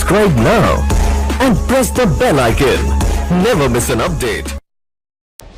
Subscribe now and press the bell icon. Never miss an update.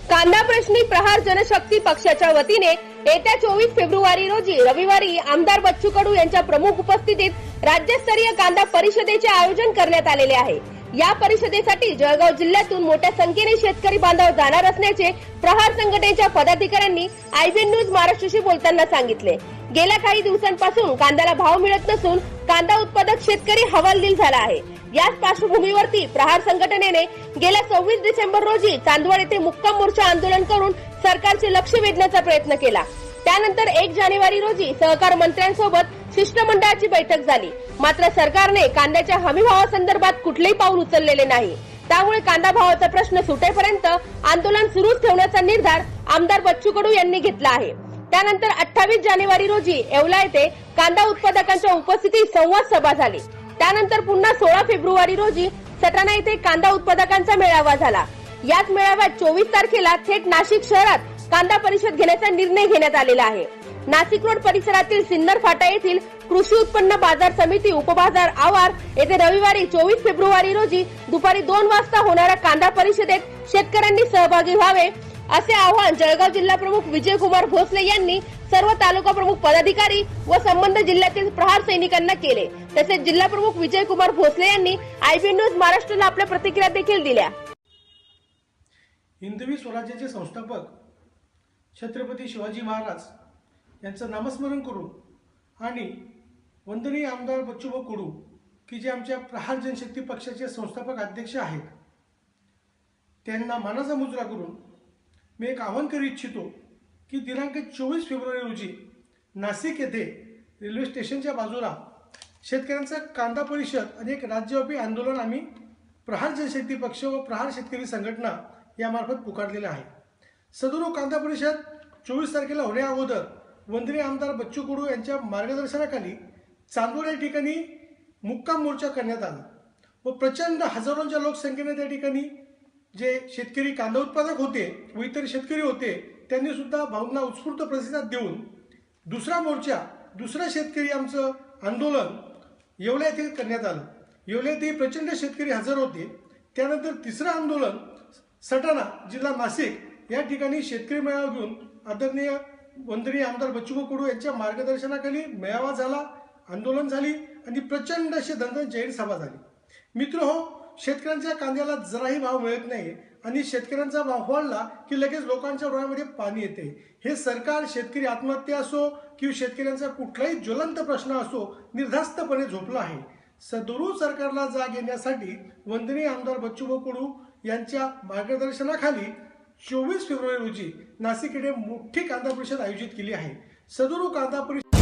कांदा प्रश्नी प्रहार जनशक्ती पक्षाच्या वतीने येत्या 24 फेब्रुवारी रोजी रविवारी आमदार बच्चू कडू यांच्या प्रमुख उपस्थितीत राज्यस्तरीय कांदा परिषदेचे आयोजन करण्यात आलेले आहे। या परिषदेसाठी जळगाव जिल्ह्यातून मोठ्या संख्येने शेतकरी बांधव जाणार असल्याचे प्रहार संघटनेच्या पदाधिकाऱ्यांनी IBN न्यूज महाराष्ट्राशी बोलताना सांगितले। गेल्या काही दिवसांपासून कांद्याला भाव मिळत नसून कांदा उत्पादक शेतकरी हवालदिल झाला आहे। याच पार्श्वभूमीवरती प्रहार संघटनेने गेल्या 26 डिसेंबर रोजी चांदवड येथे मुक्काम मोर्चा आंदोलन करून सरकारचे लक्ष वेधण्याचा प्रयत्न केला। त्यानंतर 1 जानेवारी रोजी सहकार मंत्र्यांसोबत शिष्टमंडळाची बैठक झाली। मात्र सरकारने कांद्याच्या हमीभावासंदर्भात कुठलेही पाऊल उचललेले नाही। त्यामुळे कांदा भावाचा प्रश्न सुटेपर्यंत आंदोलन सुरूच ठेवण्याचा निर्धार आमदार बच्चू कडू यांनी घेतला आहे। त्यानंतर 28 जानेवारी रोजी येवला येथे कांदा उत्पादकांच्या उपस्थितीत संवाद सभा झाली। त्यानंतर पुन्हा 16 फेब्रुवारी रोजी सटाणा येथे कांदा उत्पादकांचा मेळावा झाला। याच मेळाव्यात 24 तारखेला थेट नाशिक शहरात कांदा परिषद घेण्याचा निर्णय घेण्यात आलेला आहे। नाशिक रोड परिसरातील सिन्नर फाटा येथील कृषी उत्पन्न बाजार समिती उपबाजार आवार येथे रविवारी 24 फेब्रुवारी रोजी दुपारी 2 वाजता होणाऱ्या कांदा परिषदेत शेतकऱ्यांनी सहभागी व्हावे असे आवाहन जळगाव जिल्हा प्रमुख विजयकुमार भोसले यांनी सर्व तालुका प्रमुख पदाधिकारी व संबंध जिल्ह्यातील प्रहार सैनिकांना केले। तसेच जिल्हा प्रमुख विजयकुमार भोसले यांनी IBN न्यूज महाराष्ट्राला आपल्या प्रतिक्रिया देखील दिल्या। हिंदवी स्वराज्याचे संस्थापक छत्रपती शिवाजी महाराज यांचं नामस्मरण करून आणि वंदनीय आमदार बच्चूभाऊ कडू की जे आमच्या प्रहार जनशक्ती पक्षाचे संस्थापक अध्यक्ष आहेत, त्यांना मानाचा मुजरा करून मी एक आवाहन करू इच्छितो की दिनांक 24 फेब्रुवारी रोजी नाशिक येथे रेल्वे स्टेशनच्या बाजूला शेतकऱ्यांचा कांदा परिषद आणि एक राज्यव्यापी आंदोलन आम्ही प्रहार जनशक्ती पक्ष व प्रहार शेतकरी संघटना यामार्फत पुकारलेले आहे। सदर कांदा परिषद 24 तारखेला होण्या अगोदर वंदनीय आमदार बच्चू कडू यांच्या मार्गदर्शनाखाली चांदवड या ठिकाणी मुक्काम मोर्चा करण्यात आला व प्रचंड हजारोंच्या लोकसंख्येने त्या ठिकाणी जे शेतकरी कांदा उत्पादक होते व इतर शेतकरी होते त्यांनी सुद्धा भाऊंना उत्स्फूर्त प्रतिसाद देऊन दुसरा शेतकरी आमचं आंदोलन येवला येथे करण्यात आलं। येवला येथे प्रचंड शेतकरी हजर होते। त्यानंतर तिसरं आंदोलन सटाणा जिल्हा नाशिक या ठिकाणी शेतकरी मेळावा घेऊन आदरणीय वंदनीय आमदार बच्चूभाऊ कडू यांच्या मार्गदर्शनाखाली मेळावा झाला, आंदोलन झाली आणि प्रचंड अशी दणदण जाहीर सभा झाली। मित्रहो, शेतकऱ्यांच्या कांद्याला जराही भाव मिळत नाही आणि शेतकऱ्यांचा भाव वाढला की लगेच लोकांच्या डोळ्यामध्ये पाणी येते। हे सरकार शेतकरी आत्महत्या असो किंवा शेतकऱ्यांचा कुठलाही ज्वलंत प्रश्न असो निर्धास्तपणे झोपला आहे। सदरू सरकारला जाग येण्यासाठी वंदनीय आमदार बच्चूभाऊ कडू यांच्या मार्गदर्शनाखाली 24 फेब्रुवारी रोजी नाशिक येथे मोठी कांदा परिषद आयोजित केली आहे। सदरू कांदा परिषद